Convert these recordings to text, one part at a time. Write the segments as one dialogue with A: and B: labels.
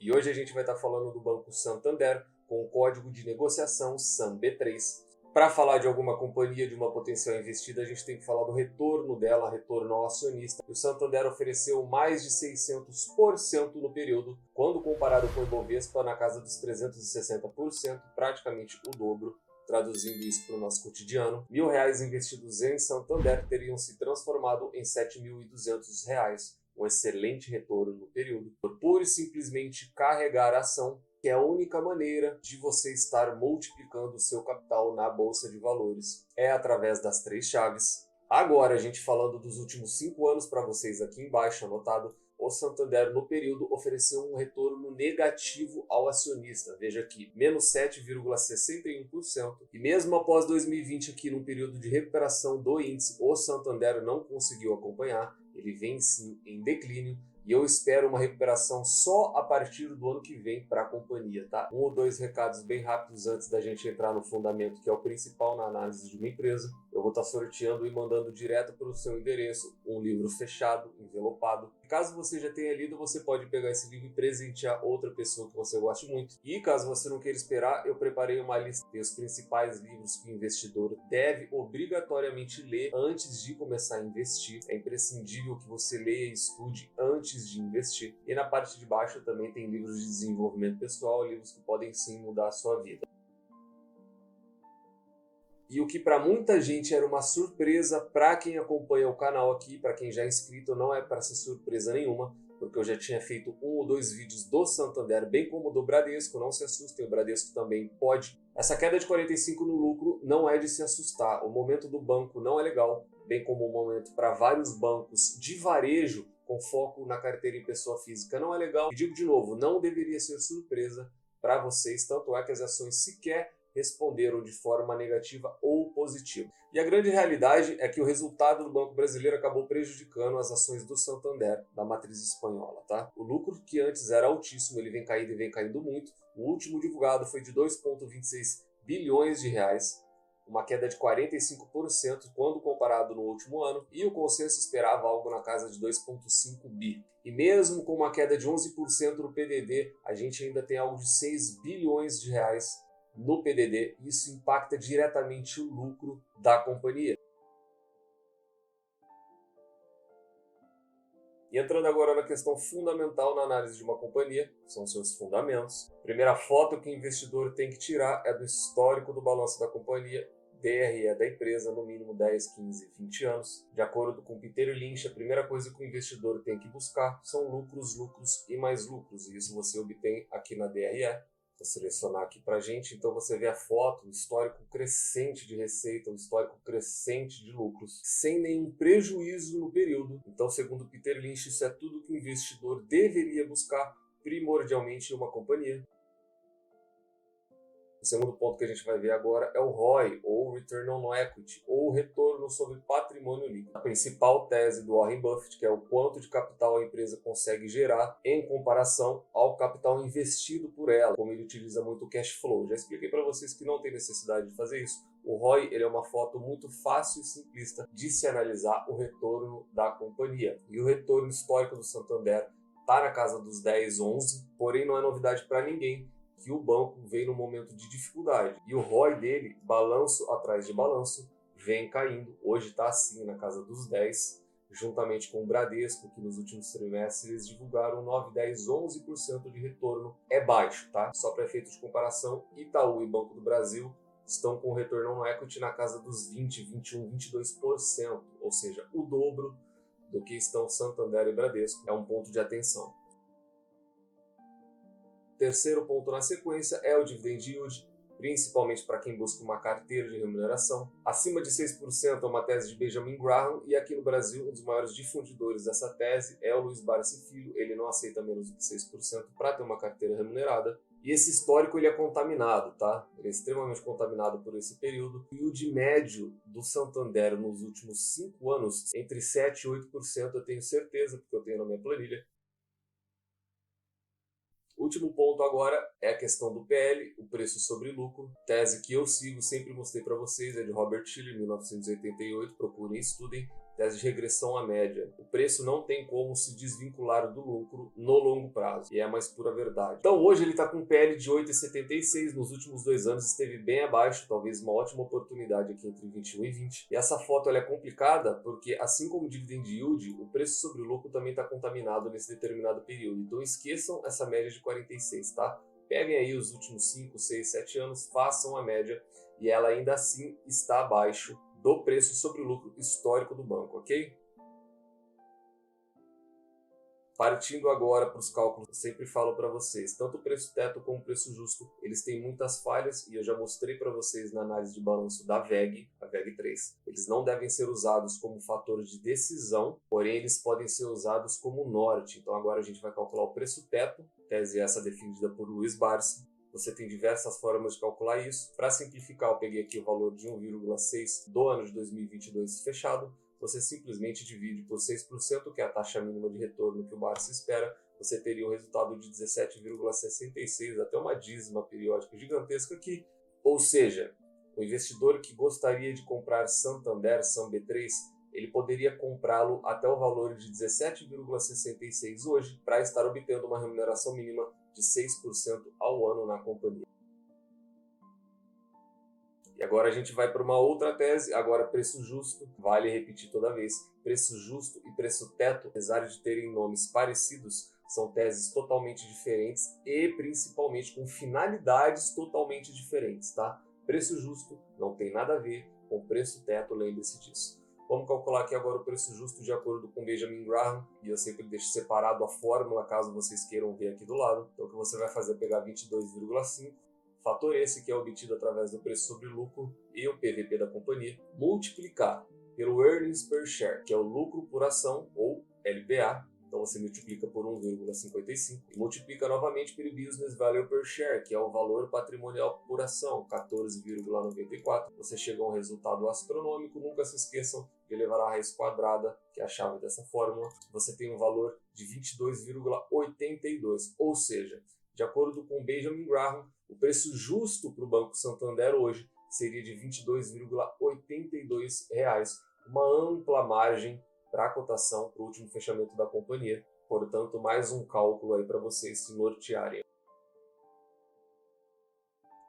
A: E hoje a gente vai estar falando do Banco Santander com o código de negociação SAMB3. Para falar de alguma companhia, de uma potencial investida, a gente tem que falar do retorno dela, retorno ao acionista. O Santander ofereceu mais de 600% no período, quando comparado com o Ibovespa, na casa dos 360%, praticamente o dobro. Traduzindo isso para o nosso cotidiano, R$ 1.000 investidos em Santander teriam se transformado em R$ 7.200, um excelente retorno no período, por pura e simplesmente carregar a ação, que é a única maneira de você estar multiplicando o seu capital na Bolsa de Valores. É através das 3 chaves. Agora, a gente falando dos últimos 5 anos para vocês aqui embaixo, anotado, o Santander no período ofereceu um retorno negativo ao acionista. Veja aqui, menos 7,61%. E mesmo após 2020 aqui, num período de recuperação do índice, o Santander não conseguiu acompanhar. Ele vem sim em declínio. E eu espero uma recuperação só a partir do ano que vem para a companhia, tá? 1 ou 2 recados bem rápidos antes da gente entrar no fundamento, que é o principal na análise de uma empresa. Eu vou estar sorteando e mandando direto para o seu endereço um livro fechado, envelopado. Caso você já tenha lido, você pode pegar esse livro e presentear outra pessoa que você goste muito. E caso você não queira esperar, eu preparei uma lista dos principais livros que o investidor deve obrigatoriamente ler antes de começar a investir. É imprescindível que você leia e estude antes de investir. E na parte de baixo também tem livros de desenvolvimento pessoal, livros que podem sim mudar a sua vida. E o que para muita gente era uma surpresa, para quem acompanha o canal aqui, para quem já é inscrito, não é para ser surpresa nenhuma, porque eu já tinha feito 1 ou 2 vídeos do Santander, bem como do Bradesco, não se assustem, o Bradesco também pode. Essa queda de 45% no lucro não é de se assustar, o momento do banco não é legal, bem como o momento para vários bancos de varejo, com foco na carteira em pessoa física, não é legal. E digo de novo, não deveria ser surpresa para vocês, tanto é que as ações sequer responderam de forma negativa ou positiva. E a grande realidade é que o resultado do Banco Brasileiro acabou prejudicando as ações do Santander, da matriz espanhola, tá? O lucro, que antes era altíssimo, ele vem caindo e vem caindo muito. O último divulgado foi de 2,26 bilhões de reais, uma queda de 45% quando comparado no último ano, e o consenso esperava algo na casa de 2,5 bi. E mesmo com uma queda de 11% no PDD, a gente ainda tem algo de 6 bilhões de reais no PDD, isso impacta diretamente o lucro da companhia. E entrando agora na questão fundamental na análise de uma companhia, são seus fundamentos. A primeira foto que o investidor tem que tirar é do histórico do balanço da companhia, DRE da empresa, no mínimo 10, 15, 20 anos. De acordo com Peter Lynch, a primeira coisa que o investidor tem que buscar são lucros, lucros e mais lucros, e isso você obtém aqui na DRE. Vou selecionar aqui para a gente, então você vê a foto, o histórico crescente de receita, o histórico crescente de lucros, sem nenhum prejuízo no período. Então, segundo Peter Lynch, isso é tudo que o investidor deveria buscar primordialmente em uma companhia. O segundo ponto que a gente vai ver agora é o ROI, ou Return on Equity, ou retorno sobre patrimônio líquido. A principal tese do Warren Buffett, que é o quanto de capital a empresa consegue gerar em comparação ao capital investido por ela, como ele utiliza muito o cash flow. Já expliquei para vocês que não tem necessidade de fazer isso. O ROI ele é uma foto muito fácil e simplista de se analisar o retorno da companhia. E o retorno histórico do Santander está na casa dos 10, 11, porém não é novidade para ninguém que o banco vem num momento de dificuldade. E o ROI dele, balanço atrás de balanço, vem caindo. Hoje está assim na casa dos 10, juntamente com o Bradesco, que nos últimos trimestres eles divulgaram 9, 10, 11% de retorno. É baixo, tá? Só para efeito de comparação, Itaú e Banco do Brasil estão com retorno no equity na casa dos 20, 21, 22%, ou seja, o dobro do que estão Santander e Bradesco. É um ponto de atenção. Terceiro ponto na sequência é o dividend yield, principalmente para quem busca uma carteira de remuneração. Acima de 6% é uma tese de Benjamin Graham, e aqui no Brasil um dos maiores difundidores dessa tese é o Luiz Barsi Filho. Ele não aceita menos do que 6% para ter uma carteira remunerada. E esse histórico ele é contaminado, tá? Ele é extremamente contaminado por esse período. O yield médio do Santander nos últimos 5 anos, entre 7% e 8%, eu tenho certeza, porque eu tenho na minha planilha. O último ponto agora é a questão do PL, o preço sobre lucro. Tese que eu sigo, sempre mostrei para vocês, é de Robert Shiller, 1988, procurem e estudem. tese de regressão à média. O preço não tem como se desvincular do lucro no longo prazo, e é a mais pura verdade. Então hoje ele está com um PL de 8,76, nos últimos 2 anos esteve bem abaixo, talvez uma ótima oportunidade aqui entre 21 e 20. E essa foto ela é complicada porque, assim como o dividend yield, o preço sobre o lucro também está contaminado nesse determinado período. Então esqueçam essa média de 46, tá? Peguem aí os últimos 5, 6, 7 anos, façam a média e ela ainda assim está abaixo do preço sobre o lucro histórico do banco, ok? Partindo agora para os cálculos, eu sempre falo para vocês, tanto o preço teto como o preço justo, eles têm muitas falhas e eu já mostrei para vocês na análise de balanço da VEG, a VEG 3. Eles não devem ser usados como fator de decisão, porém eles podem ser usados como norte. Então agora a gente vai calcular o preço teto, tese essa defendida por Luiz Barsi. Você tem diversas formas de calcular isso. Para simplificar, eu peguei aqui o valor de 1,6 do ano de 2022 fechado. Você simplesmente divide por 6%, que é a taxa mínima de retorno que o Barsi espera. Você teria um resultado de 17,66, até uma dízima periódica gigantesca aqui. Ou seja, o investidor que gostaria de comprar Santander, SAMB3, ele poderia comprá-lo até o valor de 17,66 hoje, para estar obtendo uma remuneração mínima de 6% ao ano na companhia. E agora a gente vai para uma outra tese, agora preço justo, vale repetir toda vez, preço justo e preço teto, apesar de terem nomes parecidos, são teses totalmente diferentes e principalmente com finalidades totalmente diferentes, tá? Preço justo não tem nada a ver com preço teto, lembre-se disso. Vamos calcular aqui agora o preço justo de acordo com Benjamin Graham, e eu sempre deixo separado a fórmula, caso vocês queiram ver aqui do lado. Então o que você vai fazer é pegar 22,5, fator esse que é obtido através do preço sobre lucro e o PVP da companhia, multiplicar pelo Earnings Per Share, que é o lucro por ação, ou LPA. Então você multiplica por 1,55 e multiplica novamente pelo Business Value Per Share, que é o valor patrimonial por ação, 14,94. Você chega a um resultado astronômico. Nunca se esqueçam de levar a raiz quadrada, que é a chave dessa fórmula. Você tem um valor de 22,82, ou seja, de acordo com Benjamin Graham, o preço justo para o Banco Santander hoje seria de R$ 22,82, uma ampla margem para a cotação para o último fechamento da companhia. Portanto, mais um cálculo aí para vocês se nortearem.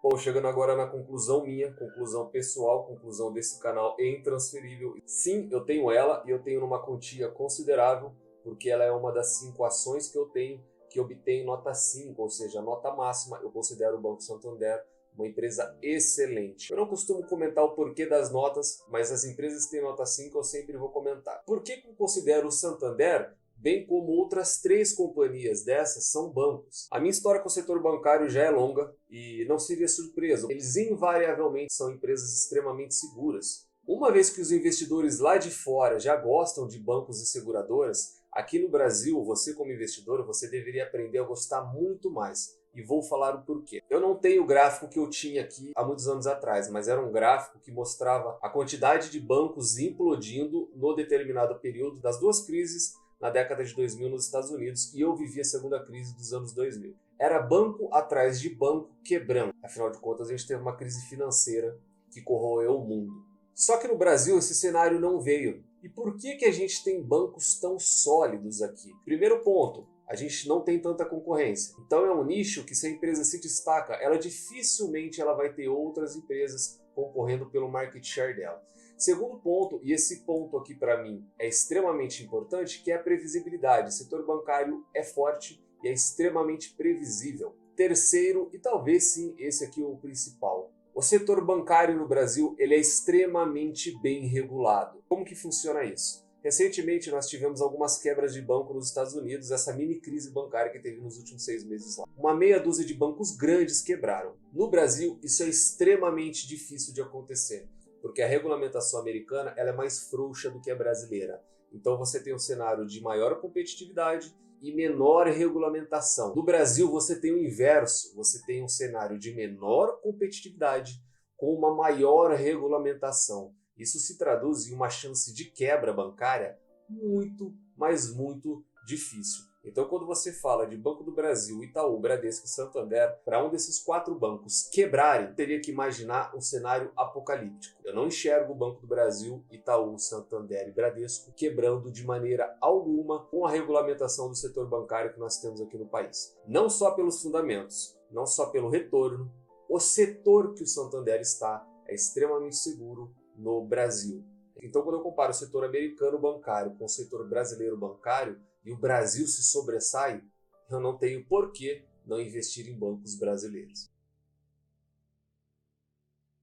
A: Bom, chegando agora na conclusão minha, conclusão pessoal, conclusão desse canal é intransferível. Sim, eu tenho ela e eu tenho numa quantia considerável, porque ela é uma das 5 ações que eu tenho que obtém nota 5, ou seja, nota máxima. Eu considero o Banco Santander uma empresa excelente. Eu não costumo comentar o porquê das notas, mas as empresas que têm nota 5 eu sempre vou comentar. Por que eu considero o Santander, bem como outras 3 companhias dessas, são bancos? A minha história com o setor bancário já é longa e não seria surpresa. Eles invariavelmente são empresas extremamente seguras. Uma vez que os investidores lá de fora já gostam de bancos e seguradoras, aqui no Brasil, você como investidor, você deveria aprender a gostar muito mais. E vou falar o porquê. Eu não tenho o gráfico que eu tinha aqui há muitos anos atrás, mas era um gráfico que mostrava a quantidade de bancos implodindo no determinado período das 2 crises na década de 2000 nos Estados Unidos, e eu vivi a segunda crise dos anos 2000. Era banco atrás de banco quebrando. Afinal de contas, a gente teve uma crise financeira que corroeu o mundo. Só que no Brasil esse cenário não veio. E por que a gente tem bancos tão sólidos aqui? Primeiro ponto, a gente não tem tanta concorrência. Então é um nicho que, se a empresa se destaca, ela dificilmente vai ter outras empresas concorrendo pelo market share dela. Segundo ponto, e esse ponto aqui para mim é extremamente importante, que é a previsibilidade. O setor bancário é forte e é extremamente previsível. Terceiro, e talvez sim esse aqui é o principal, o setor bancário no Brasil ele é extremamente bem regulado. Como que funciona isso? Recentemente nós tivemos algumas quebras de banco nos Estados Unidos, essa mini crise bancária que teve nos últimos 6 meses lá. Uma meia dúzia de bancos grandes quebraram. No Brasil isso é extremamente difícil de acontecer, porque a regulamentação americana ela é mais frouxa do que a brasileira. Então você tem um cenário de maior competitividade e menor regulamentação. No Brasil você tem o inverso, você tem um cenário de menor competitividade com uma maior regulamentação. Isso se traduz em uma chance de quebra bancária muito, mas muito difícil. Então, quando você fala de Banco do Brasil, Itaú, Bradesco e Santander, para um desses 4 bancos quebrarem, teria que imaginar um cenário apocalíptico. Eu não enxergo o Banco do Brasil, Itaú, Santander e Bradesco quebrando de maneira alguma com a regulamentação do setor bancário que nós temos aqui no país. Não só pelos fundamentos, não só pelo retorno, o setor que o Santander está é extremamente seguro no Brasil. Então, quando eu comparo o setor americano bancário com o setor brasileiro bancário, e o Brasil se sobressai, eu não tenho por que não investir em bancos brasileiros.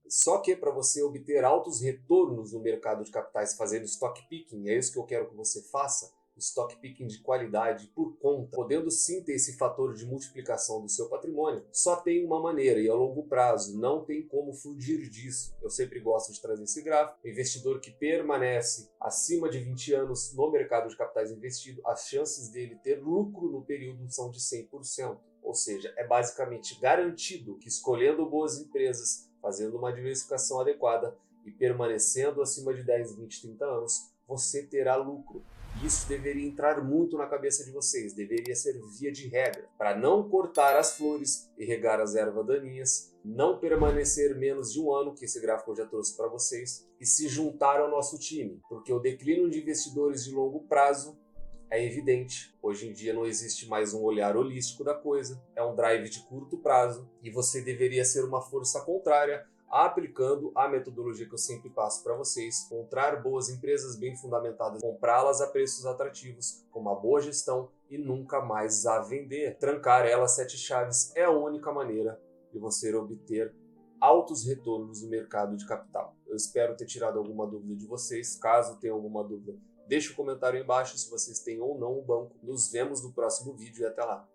A: Só que para você obter altos retornos no mercado de capitais fazendo stock picking, é isso que eu quero que você faça, stock picking de qualidade por conta, podendo sim ter esse fator de multiplicação do seu patrimônio, só tem uma maneira e a longo prazo, não tem como fugir disso. Eu sempre gosto de trazer esse gráfico. O investidor que permanece acima de 20 anos no mercado de capitais investido, as chances dele ter lucro no período são de 100%. Ou seja, é basicamente garantido que escolhendo boas empresas, fazendo uma diversificação adequada e permanecendo acima de 10, 20, 30 anos, você terá lucro. Isso deveria entrar muito na cabeça de vocês, deveria ser via de regra, para não cortar as flores e regar as ervas daninhas, não permanecer menos de um ano, que esse gráfico eu já trouxe para vocês, e se juntar ao nosso time, porque o declínio de investidores de longo prazo é evidente. Hoje em dia não existe mais um olhar holístico da coisa, é um drive de curto prazo, e você deveria ser uma força contrária, aplicando a metodologia que eu sempre passo para vocês, encontrar boas empresas bem fundamentadas, comprá-las a preços atrativos, com uma boa gestão e nunca mais a vender. Trancar elas 7 chaves é a única maneira de você obter altos retornos no mercado de capital. Eu espero ter tirado alguma dúvida de vocês. Caso tenha alguma dúvida, deixe um comentário aí embaixo se vocês têm ou não um banco. Nos vemos no próximo vídeo e até lá.